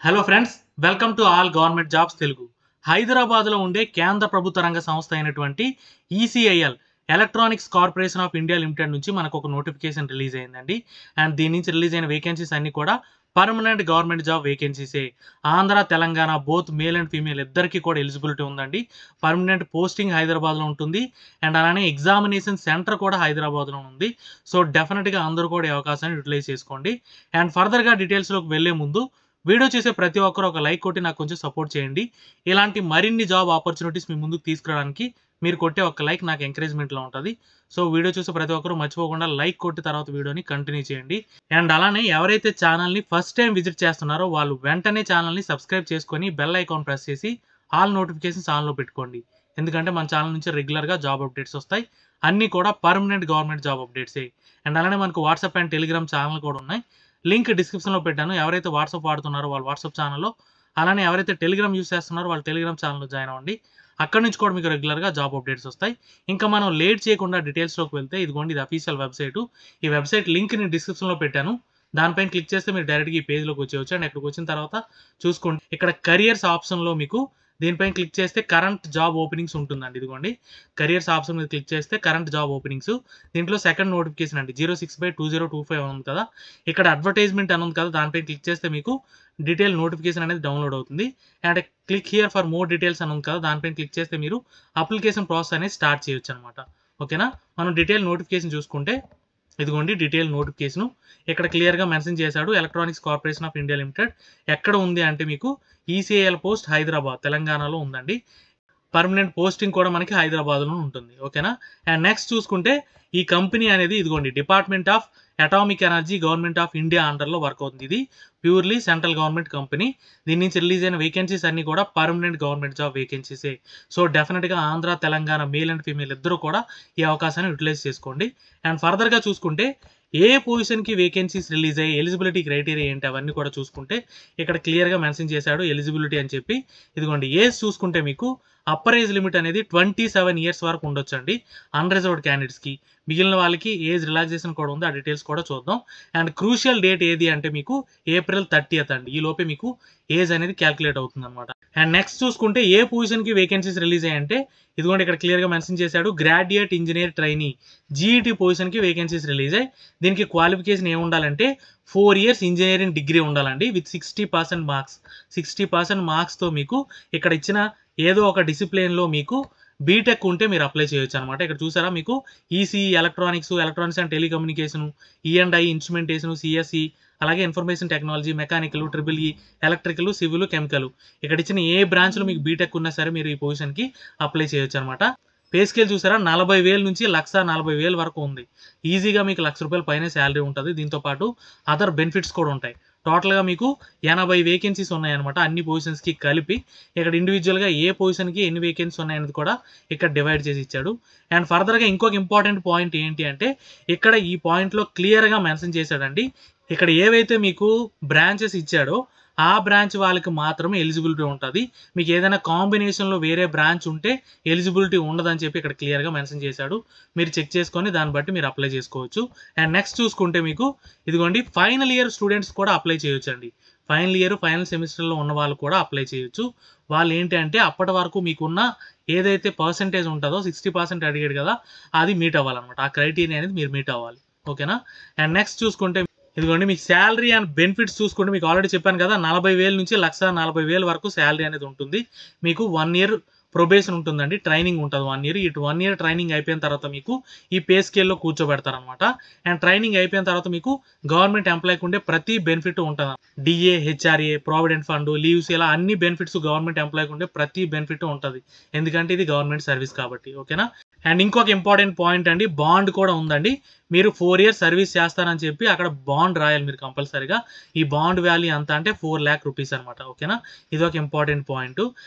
Hello friends, welcome to all government jobs Telugu. హైదరాబాద్లో ఉండే కేంద్ర ప్రభుత్వ రంగ సంస్థ అయినటువంటి ECIL electronics corporation of India limited నుంచి మనకు ఒక నోటిఫికేషన్ రిలీజ్ అయిందండి. అండ్ దీని నుంచి రిలీజ్ అయిన వేకెన్సీస్ అన్ని కూడా పర్మనెంట్ గవర్నమెంట్ జాబ్ వేకెన్సీసే. Andhra Telangana both male and female ఇద్దరికి కూడా ఎలిజిబిలిటీ ఉందండి. పర్మనెంట్ పోస్టింగ్ హైదరాబాద్లో ఉంటుంది. అండ్ అలానే ఎగ్జామినేషన్ సెంటర్ కూడా హైదరాబాద్లో ఉంది. సో డెఫినెట్గా అందరూ కూడా ఈ అవకాశాన్ని యూటిలైజ్ చేసుకోండి. అండ్ ఫర్దర్గా డీటెయిల్స్లోకి వెళ్లే ముందు వీడియో చేసే ప్రతి ఒక్కరు ఒక లైక్ కొట్టి నాకు కొంచెం సపోర్ట్ చేయండి. ఇలాంటి మరిన్ని జాబ్ ఆపర్చునిటీస్ మీ ముందుకు తీసుకురావడానికి మీరు కొట్టే ఒక లైక్ నాకు ఎంకరేజ్మెంట్లో ఉంటుంది. సో వీడియో చూసే ప్రతి ఒక్కరు మర్చిపోకుండా లైక్ కొట్టి తర్వాత వీడియోని కంటిన్యూ చేయండి. అండ్ అలానే ఎవరైతే ఛానల్ని ఫస్ట్ టైం విజిట్ చేస్తున్నారో వాళ్ళు వెంటనే ఛానల్ని సబ్స్క్రైబ్ చేసుకొని బెల్ ఐకాన్ ప్రెస్ చేసి ఆల్ నోటిఫికేషన్స్ ఆన్లో పెట్టుకోండి. ఎందుకంటే మన ఛానల్ నుంచి రెగ్యులర్గా జాబ్ అప్డేట్స్ వస్తాయి. అన్నీ కూడా పర్మనెంట్ గవర్నమెంట్ జాబ్ అప్డేట్సే. అండ్ అలానే మనకు వాట్సాప్ అండ్ టెలిగ్రామ్ ఛానల్ కూడా ఉన్నాయి. లింక్ డిస్క్రిప్షన్లో పెట్టాను. ఎవరైతే వాట్సాప్ వాడుతున్నారో వాళ్ళు వాట్సాప్ ఛానల్లో, అలానే ఎవరైతే టెలిగ్రామ్ యూస్ చేస్తున్నారో వాళ్ళు టెలిగ్రామ్ ఛానల్లో జాయిన్ అవ్వండి. అక్కడ నుంచి కూడా మీకు రెగ్యులర్గా జాబ్ అప్డేట్స్ వస్తాయి. ఇంకా మనం లేట్ చేయకుండా డీటెయిల్స్లోకి వెళ్తే ఇదిగోండి, ఇది అఫీషియల్ వెబ్సైట్. ఈ వెబ్సైట్ లింక్ నేను డిస్క్రిప్షన్లో పెట్టాను. దానిపైన క్లిక్ చేస్తే మీరు డైరెక్ట్గా ఈ పేజ్లోకి వచ్చేయచ్చు. అండ్ ఇక్కడికి వచ్చిన తర్వాత చూసుకోండి, ఇక్కడ కెరియర్స్ ఆప్షన్లో మీకు దీనిపైన క్లిక్ చేస్తే కరెంట్ జాబ్ ఓపెనింగ్స్ ఉంటుందండి. ఇదిగోండి, కెరియర్స్ ఆప్షన్ మీద క్లిక్ చేస్తే కరెంట్ జాబ్ ఓపెనింగ్స్. దీంట్లో సెకండ్ నోటిఫికేషన్ అండి 06/2025 ఉంది కదా, ఇక్కడ అడ్వర్టైజ్మెంట్ అని ఉంది కదా, దానిపైన క్లిక్ చేస్తే మీకు డీటెయిల్ నోటిఫికేషన్ అనేది డౌన్లోడ్ అవుతుంది. And click here for more details అని ఉంది కదా, దానిపైన క్లిక్ చేస్తే మీరు అప్లికేషన్ ప్రాసెస్ అనేది స్టార్ట్ చేయొచ్చు అనమాట. ఓకేనా, మనం డీటెయిల్ నోటిఫికేషన్ చూసుకుంటే ఇదిగోండి డీటెయిల్ నోటిఫికేషన్. ఇక్కడ క్లియర్గా మెన్షన్ చేశాడు electronics corporation of India limited. ఎక్కడ ఉంది అంటే మీకు ఈసీఐఎల్ పోస్ట్ హైదరాబాద్ తెలంగాణలో ఉందండి. పర్మనెంట్ పోస్టింగ్ కూడా మనకి హైదరాబాద్లో ఉంటుంది. ఓకేనా, అండ్ నెక్స్ట్ చూసుకుంటే ఈ కంపెనీ అనేది ఇదిగోండి department of atomic energy government of India అండర్లో వర్క్ అవుతుంది. ఇది ప్యూర్లీ సెంట్రల్ గవర్నమెంట్ కంపెనీ. దీని నుంచి రిలీజ్ అయిన వేకెన్సీస్ అన్ని కూడా పర్మనెంట్ గవర్నమెంట్ జాబ్ వేకెన్సీసే. సో డెఫినెట్గా Andhra Telangana male and female ఇద్దరు కూడా ఈ అవకాశాన్ని యూటిలైజ్ చేసుకోండి. అండ్ ఫర్దర్గా చూసుకుంటే ఏ పొజిషన్కి వేకెన్సీస్ రిలీజ్ అయ్యి ఎలిజిబిలిటీ క్రైటీరియా ఏంటి అవన్నీ కూడా చూసుకుంటే ఇక్కడ క్లియర్గా మెన్షన్ చేశాడు ఎలిజిబిలిటీ అని చెప్పి. ఇదిగోండి ఏజ్ చూసుకుంటే మీకు అప్పర్ ఏజ్ లిమిట్ అనేది 27 ఇయర్స్ వరకు ఉండొచ్చు అండి అన్రిజర్వ్డ్ క్యాండిడేట్స్కి. మిగిలిన వాళ్ళకి ఏజ్ రిలాక్సేషన్ కూడా ఉంది, ఆ డీటెయిల్స్ కూడా చూద్దాం. అండ్ క్రూషియల్ డేట్ ఏది అంటే మీకు April 30th అండి. ఈ లోపే మీకు ఏజ్ అనేది క్యాల్కులేట్ అవుతుంది అనమాట. అండ్ నెక్స్ట్ చూసుకుంటే ఏ పొజిషన్కి వేకెన్సీస్ రిలీజ్ అయ్యాయంటే ఇదిగోండి ఇక్కడ క్లియర్గా మెన్షన్ చేశాడు గ్రాడ్యుయేట్ ఇంజనీర్ ట్రైనీ జీఈటీ పొజిషన్కి వేకెన్సీస్ రిలీజ్ అయ్యి. దీనికి క్వాలిఫికేషన్ ఏమి ఉండాలంటే 4 years ఇంజనీరింగ్ డిగ్రీ ఉండాలండి విత్ 60% మార్క్స్. 60% మార్క్స్తో మీకు ఇక్కడ ఇచ్చిన ఏదో ఒక డిసిప్లిన్లో మీకు బీటెక్ ఉంటే మీరు అప్లై చేయొచ్చు అనమాట. ఇక్కడ చూసారా మీకు ECE electronics and telecommunication, E and I instrumentation, CSE, అలాగే information technology, mechanical, triple E, electrical, civil, chemical. ఇక్కడ ఇచ్చిన ఏ బ్రాంచ్లో మీకు బీటెక్ ఉన్నా సరే మీరు ఈ పొజిషన్కి అప్లై చేయొచ్చు అనమాట. పే స్కేల్ చూసారా 40,000 నుంచి 1,40,000 వరకు ఉంది. ఈజీగా మీకు ₹1,00,000 పైన శాలరీ ఉంటుంది. దీంతోపాటు అదర్ బెనిఫిట్స్ కూడా ఉంటాయి. టోటల్గా మీకు 80 వేకెన్సీస్ ఉన్నాయన్నమాట అన్ని పొజిషన్స్కి కలిపి. ఇక్కడ ఇండివిజువల్గా ఏ పొజిషన్కి ఎన్ని వేకెన్సీ ఉన్నాయనేది కూడా ఇక్కడ డివైడ్ చేసి ఇచ్చాడు. అండ్ ఫర్దర్గా ఇంకొక ఇంపార్టెంట్ పాయింట్ ఏంటి అంటే ఇక్కడ ఈ పాయింట్లో క్లియర్గా మెన్షన్ చేశాడండి, ఇక్కడ ఏవైతే మీకు బ్రాంచెస్ ఇచ్చాడో ఆ బ్రాంచ్ వాళ్ళకి మాత్రమే ఎలిజిబిలిటీ ఉంటుంది. మీకు ఏదైనా కాంబినేషన్లో వేరే బ్రాంచ్ ఉంటే ఎలిజిబిలిటీ ఉండదని చెప్పి ఇక్కడ క్లియర్గా మెన్షన్ చేశాడు. మీరు చెక్ చేసుకొని దాన్ని బట్టి మీరు అప్లై చేసుకోవచ్చు. అండ్ నెక్స్ట్ చూసుకుంటే మీకు ఇదిగోండి ఫైనల్ ఇయర్ స్టూడెంట్స్ కూడా అప్లై చేయొచ్చు అండి. ఫైనల్ సెమిస్టర్లో ఉన్న వాళ్ళు కూడా అప్లై చేయొచ్చు. వాళ్ళు ఏంటి అంటే అప్పటి వరకు మీకున్న ఏదైతే పర్సంటేజ్ ఉంటుందో 60% అడిగాడు కదా, అది మీట్ అవ్వాలన్నమాట. ఆ క్రైటీరియా అనేది మీరు మీట్ అవ్వాలి. ఓకేనా, అండ్ నెక్స్ట్ చూసుకుంటే ఇదిగోండి మీకు శాలరీ అండ్ బెనిఫిట్స్ చూసుకుంటే మీకు ఆల్రెడీ చెప్పాను కదా 40,000 నుంచి 1,40,000 వరకు శాలరీ అనేది ఉంటుంది. మీకు 1 year ప్రొబేషన్ ఉంటుందండి, ట్రైనింగ్ ఉంటుంది 1 year. ఇటు 1 year ట్రైనింగ్ అయిపోయిన తర్వాత మీకు ఈ పే స్కేల్లో కూర్చోబెడతారనమాట. అండ్ ట్రైనింగ్ అయిపోయిన తర్వాత మీకు గవర్నమెంట్ ఎంప్లాయ్కి ఉండే ప్రతి బెనిఫిట్ ఉంటుంది. DA, HRA, provident fund, leaves, ఇలా అన్ని బెనిఫిట్స్ గవర్నమెంట్ ఎంప్లాయ్కి ఉండే ప్రతి బెనిఫిట్ ఉంటుంది. ఎందుకంటే ఇది గవర్నమెంట్ సర్వీస్ కాబట్టి. ఓకేనా, అండ్ ఇంకొక ఇంపార్టెంట్ పాయింట్ అండి, బాండ్ కూడా ఉందండి. మీరు 4 years సర్వీస్ చేస్తారని చెప్పి అక్కడ బాండ్ రాయాలి మీరు కంపల్సరీగా. ఈ బాండ్ వాల్యూ ఎంత అంటే 4 lakh rupees అనమాట. ఓకేనా, ఇది ఒక ఇంపార్టెంట్ పాయింట్.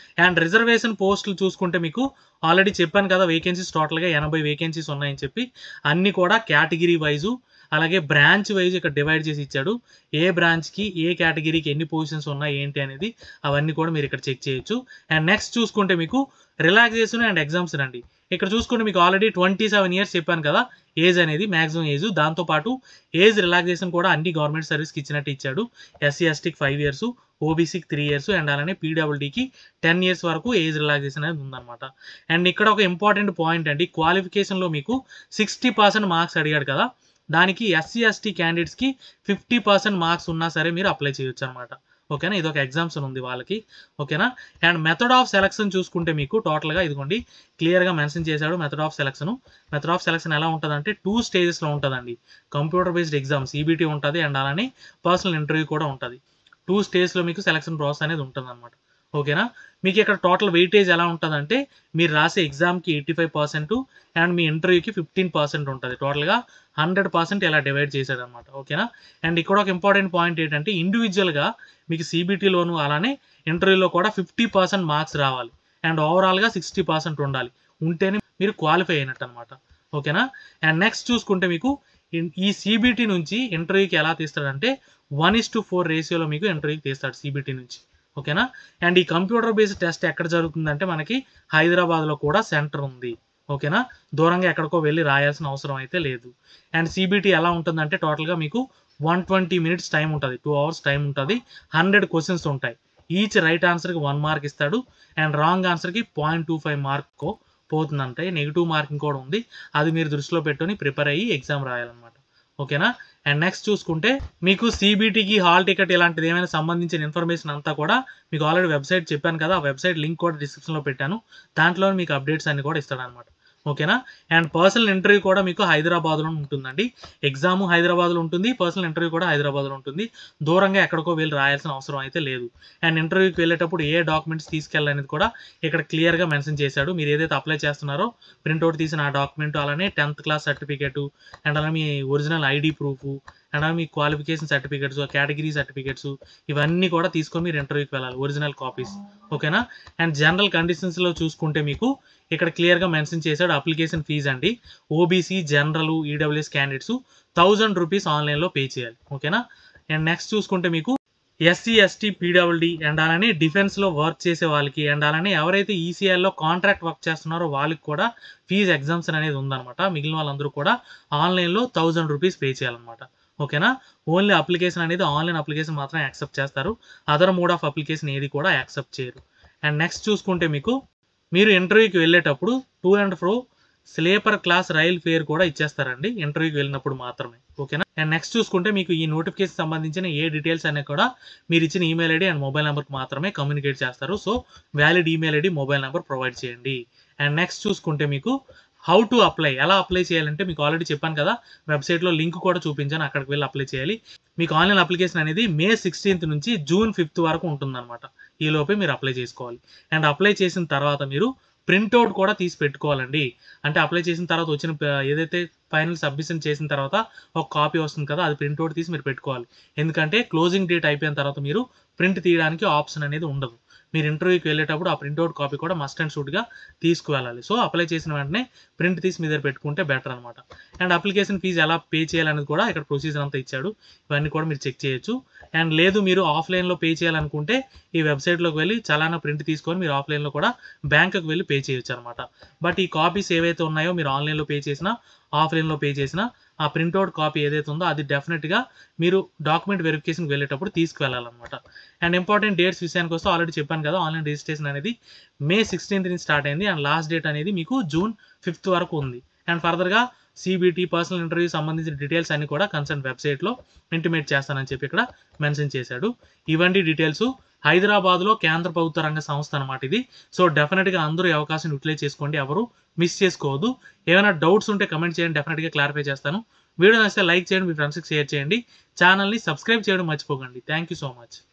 అండ్ రిజర్వేషన్ పోస్టులు చూసుకుంటే మీకు ఆల్రెడీ చెప్పాను కదా వేకెన్సీస్ టోటల్గా 80 వేకెన్సీస్ ఉన్నాయని చెప్పి. అన్నీ కూడా కేటగిరీ వైజు అలాగే బ్రాంచ్ వైజ్ ఇక్కడ డివైడ్ చేసి ఇచ్చాడు. ఏ బ్రాంచ్కి ఏ కేటగిరీకి ఎన్ని పొజిషన్స్ ఉన్నాయి ఏంటి అనేది అవన్నీ కూడా మీరు ఇక్కడ చెక్ చేయొచ్చు. అండ్ నెక్స్ట్ చూసుకుంటే మీకు రిలాక్సేషన్ అండ్ ఎగ్జామ్స్ రండి. ఇక్కడ చూసుకుంటే మీకు ఆల్రెడీ 27 years చెప్పాను కదా ఏజ్ అనేది మ్యాక్సిమం ఏజ్. దాంతోపాటు ఏజ్ రిలాక్సేషన్ కూడా అన్ని గవర్నమెంట్ సర్వీస్కి ఇచ్చినట్టు ఇచ్చాడు. ఎస్సీ ఎస్టీకి 5 years, ఓబీసీకి 3 ఇయర్స్ అండ్ అలానే పీడబ్ల్యూడీకి 10 ఇయర్స్ వరకు ఏజ్ రిలాక్సేషన్ అనేది ఉందన్నమాట. అండ్ ఇక్కడ ఒక ఇంపార్టెంట్ పాయింట్ అండి, క్వాలిఫికేషన్లో మీకు 60% మార్క్స్ అడిగాడు కదా, దానికి ఎస్సీ ఎస్టీ క్యాండిడేట్స్కి 50% మార్క్స్ ఉన్నా సరే మీరు అప్లై చేయొచ్చు అనమాట. ఓకేనా, ఇది ఒక ఎగ్జామ్షన్ ఉంది వాళ్ళకి. ఓకేనా, అండ్ మెథడ్ ఆఫ్ సెలక్షన్ చూసుకుంటే మీకు టోటల్గా ఇదిగోండి క్లియర్గా మెన్షన్ చేశాడు method of selection. Method of selection ఎలా ఉంటుందంటే 2 స్టేజెస్లో ఉంటుందండి. కంప్యూటర్ బేస్డ్ ఎగ్జామ్ సిబిటీ ఉంటుంది అండ్ అలానే పర్సనల్ ఇంటర్వ్యూ కూడా ఉంటుంది. 2 స్టేజ్లో మీకు సెలక్షన్ ప్రాసెస్ అనేది ఉంటుంది అనమాట. ఓకేనా, మీకు ఇక్కడ టోటల్ వెయిటేజ్ ఎలా ఉంటుందంటే మీరు రాసే ఎగ్జామ్కి 85% అండ్ మీ ఇంటర్వ్యూకి 15% ఉంటుంది. టోటల్గా 100% ఇలా డివైడ్ చేశాడు అనమాట. ఓకేనా, అండ్ ఇక్కడ ఒక ఇంపార్టెంట్ పాయింట్ ఏంటంటే ఇండివిజువల్గా మీకు సిబిటీలోను అలానే ఇంటర్వ్యూలో కూడా 50% మార్క్స్ రావాలి అండ్ ఓవరాల్గా 60% ఉండాలి. ఉంటేనే మీరు క్వాలిఫై అయినట్టు అనమాట. ఓకేనా, అండ్ నెక్స్ట్ చూసుకుంటే మీకు ఈ సిబిటీ నుంచి ఇంటర్వ్యూకి ఎలా తీస్తాడంటే 1:4 రేషియోలో మీకు ఇంటర్వ్యూకి తీస్తాడు సిబిటీ నుంచి. ఓకేనా, అండ్ ఈ కంప్యూటర్ బేస్డ్ టెస్ట్ ఎక్కడ జరుగుతుందంటే మనకి హైదరాబాద్లో కూడా సెంటర్ ఉంది. ఓకేనా, దూరంగా ఎక్కడికో వెళ్ళి రాయాల్సిన అవసరం అయితే లేదు. అండ్ సిబిటీ ఎలా ఉంటుందంటే టోటల్గా మీకు 120 మినిట్స్ టైం ఉంటుంది, 2 అవర్స్ టైం ఉంటుంది. 100 క్వశ్చన్స్ ఉంటాయి. ఈచ్ రైట్ ఆన్సర్కి 1 మార్క్ ఇస్తాడు అండ్ రాంగ్ ఆన్సర్కి 0.25 మార్క్ పోతుందంటే నెగిటివ్ మార్కింగ్ కూడా ఉంది. అది మీరు దృష్టిలో పెట్టుకొని ప్రిపేర్ అయ్యి ఎగ్జామ్ రాయాలన్నమాట. ఓకేనా, అండ్ నెక్స్ట్ చూసుకుంటే మీకు సిబిటీకి హాల్ టికెట్ ఇలాంటిది ఏమైనా సంబంధించిన ఇన్ఫర్మేషన్ అంతా కూడా మీకు ఆల్రెడీ వెబ్సైట్ చెప్పాను కదా, ఆ వెబ్సైట్ లింక్ కూడా డిస్క్రిప్షన్లో పెట్టాను. దాంట్లో మీకు అప్డేట్స్ అన్ని కూడా ఇస్తాడనమాట. ఓకేనా, అండ్ పర్సనల్ ఇంటర్వ్యూ కూడా మీకు హైదరాబాద్లో ఉంటుందండి. ఎగ్జామ్ హైదరాబాద్లో ఉంటుంది, పర్సనల్ ఇంటర్వ్యూ కూడా హైదరాబాద్లో ఉంటుంది. దూరంగా ఎక్కడికో వెళ్ళి రాయాల్సిన అవసరం అయితే లేదు. అండ్ ఇంటర్వ్యూకి వెళ్ళేటప్పుడు ఏ డాక్యుమెంట్స్ తీసుకెళ్ళాలనేది కూడా ఇక్కడ క్లియర్గా మెన్షన్ చేశాడు. మీరు ఏదైతే అప్లై చేస్తున్నారో ప్రింట్అవుట్ తీసిన ఆ డాక్యుమెంట్, అలానే 10th క్లాస్ సర్టిఫికేటు అండ్ అలానే మీ ఒరిజినల్ ఐడి ప్రూఫ్ అండ్ అలానే మీ క్వాలిఫికేషన్ సర్టిఫికేట్స్, కేటగిరీ సర్టిఫికేట్స్ ఇవన్నీ కూడా తీసుకొని మీరు ఇంటర్వ్యూకి వెళ్ళాలి, ఒరిజినల్ కాపీస్. ఓకేనా, అండ్ జనరల్ కండిషన్స్లో చూసుకుంటే మీకు ఇక్కడ క్లియర్గా మెన్షన్ చేశాడు అప్లికేషన్ ఫీజు అండి. OBC, general, EWS candidates 1000 rupees ఆన్లైన్లో పే చేయాలి. ఓకేనా, అండ్ నెక్స్ట్ చూసుకుంటే మీకు ఎస్సీ ఎస్టీ పీడబ్ల్యూడీ అండ్ అలానే డిఫెన్స్లో వర్క్ చేసే వాళ్ళకి అండ్ అలానే ఎవరైతే ఈసీఐలో కాంట్రాక్ట్ వర్క్ చేస్తున్నారో వాళ్ళకి కూడా ఫీజు ఎగ్జామ్షన్ అనేది ఉందన్నమాట. మిగిలిన వాళ్ళందరూ కూడా ఆన్లైన్లో 1000 రూపీస్ పే చేయాలన్నమాట. ఓకేనా, ఓన్లీ అప్లికేషన్ అనేది ఆన్లైన్ అప్లికేషన్ మాత్రం యాక్సెప్ట్ చేస్తారు. అదర్ మోడ్ ఆఫ్ అప్లికేషన్ ఏది కూడా యాక్సెప్ట్ చేయరు. అండ్ నెక్స్ట్ చూసుకుంటే మీకు మీరు ఇంటర్వ్యూకి వెళ్ళేటప్పుడు 2 and 4 sleeper class rail fair కూడా ఇచ్చేస్తారండి ఇంటర్వ్యూకి వెళ్ళినప్పుడు మాత్రమే. ఓకేనా, అండ్ నెక్స్ట్ చూసుకుంటే మీకు ఈ నోటిఫికేషన్ సంబంధించిన ఏ డీటెయిల్స్ అనేవి కూడా మీరు ఇచ్చిన ఈమెయిల్ ఐడి అండ్ మొబైల్ నెంబర్కి మాత్రమే కమ్యూనికేట్ చేస్తారు. So valid email ID, mobile number provide చేయండి. అండ్ నెక్స్ట్ చూసుకుంటే మీకు హౌ టు అప్లై, ఎలా అప్లై చేయాలంటే మీకు ఆల్రెడీ చెప్పాను కదా, వెబ్సైట్లో లింక్ కూడా చూపించాను, అక్కడికి వెళ్ళి అప్లై చేయాలి. మీకు ఆన్లైన్ అప్లికేషన్ అనేది May 16th నుంచి June 5th వరకు ఉంటుందన్నమాట. ఈ లోపే మీరు అప్లై చేసుకోవాలి. అండ్ అప్లై చేసిన తర్వాత మీరు ప్రింట్అవుట్ కూడా తీసి పెట్టుకోవాలండి. అంటే అప్లై చేసిన తర్వాత వచ్చిన ఏదైతే ఫైనల్ సబ్మిషన్ చేసిన తర్వాత ఒక కాపీ వస్తుంది కదా, అది ప్రింట్అవుట్ తీసి మీరు పెట్టుకోవాలి. ఎందుకంటే క్లోజింగ్ డేట్ అయిపోయిన తర్వాత మీరు ప్రింట్ తీయడానికి ఆప్షన్ అనేది ఉండదు. మీరు ఇంటర్వ్యూకి వెళ్ళేటప్పుడు ఆ ప్రింట్అవుట్ కాపీ కూడా మస్ట్ అండ్ షుడ్గా తీసుకువెళ్ళాలి. సో అప్లై చేసిన వెంటనే ప్రింట్ తీసి మీ దగ్గర పెట్టుకుంటే బెటర్ అనమాట. అండ్ అప్లికేషన్ ఫీజు ఎలా పే చేయాలనేది కూడా ఇక్కడ ప్రొసీజర్ అంతా ఇచ్చాడు. ఇవన్నీ కూడా మీరు చెక్ చేయొచ్చు. అండ్ లేదు మీరు ఆఫ్లైన్లో పే చేయాలనుకుంటే ఈ వెబ్సైట్లోకి వెళ్ళి చలానా ప్రింట్ తీసుకొని మీరు ఆఫ్లైన్లో కూడా బ్యాంకుకి వెళ్ళి పే చేయొచ్చు అనమాట. బట్ ఈ కాపీస్ ఏవైతే ఉన్నాయో మీరు ఆన్లైన్లో పే చేసినా ఆఫ్లైన్లో పే చేసినా ఆ ప్రింట్అవుట్ కాపీ ఏదైతే ఉందో అది డెఫినెట్గా మీరు డాక్యుమెంట్ వెరిఫికేషన్కి వెళ్ళేటప్పుడు తీసుకువెళ్ళాలన్నమాట. అండ్ ఇంపార్టెంట్ డేట్స్ విషయానికి వస్తే ఆల్రెడీ చెప్పాను కదా, ఆన్లైన్ రిజిస్ట్రేషన్ అనేది May 16th నుంచి స్టార్ట్ అయింది అండ్ లాస్ట్ డేట్ అనేది మీకు June 5th వరకు ఉంది. అండ్ ఫర్దర్గా సిబిటీ, పర్సనల్ ఇంటర్వ్యూ సంబంధించిన డీటెయిల్స్ అన్ని కూడా కన్సర్న్ వెబ్సైట్లో ఇంటిమేట్ చేస్తానని చెప్పి ఇక్కడ మెన్షన్ చేశాడు. ఇవన్నీ డీటెయిల్స్ హైదరాబాద్లో కేంద్ర ప్రభుత్వ రంగ సంస్థ అనమాట ఇది. సో డెఫినెట్గా అందరూ ఈ అవకాశం యూటిలైజ్ చేసుకోండి, ఎవరు మిస్ చేసుకోవద్దు. ఏమైనా డౌట్స్ ఉంటే కమెంట్ చేయండి, డెఫినెట్గా క్లారిఫై చేస్తాను. వీడియో నచ్చితే లైక్ చేయండి, మీ ఫ్రెండ్స్కి షేర్ చేయండి, ఛానల్ని సబ్స్క్రైబ్ చేయడం మర్చిపోకండి. Thank you so much.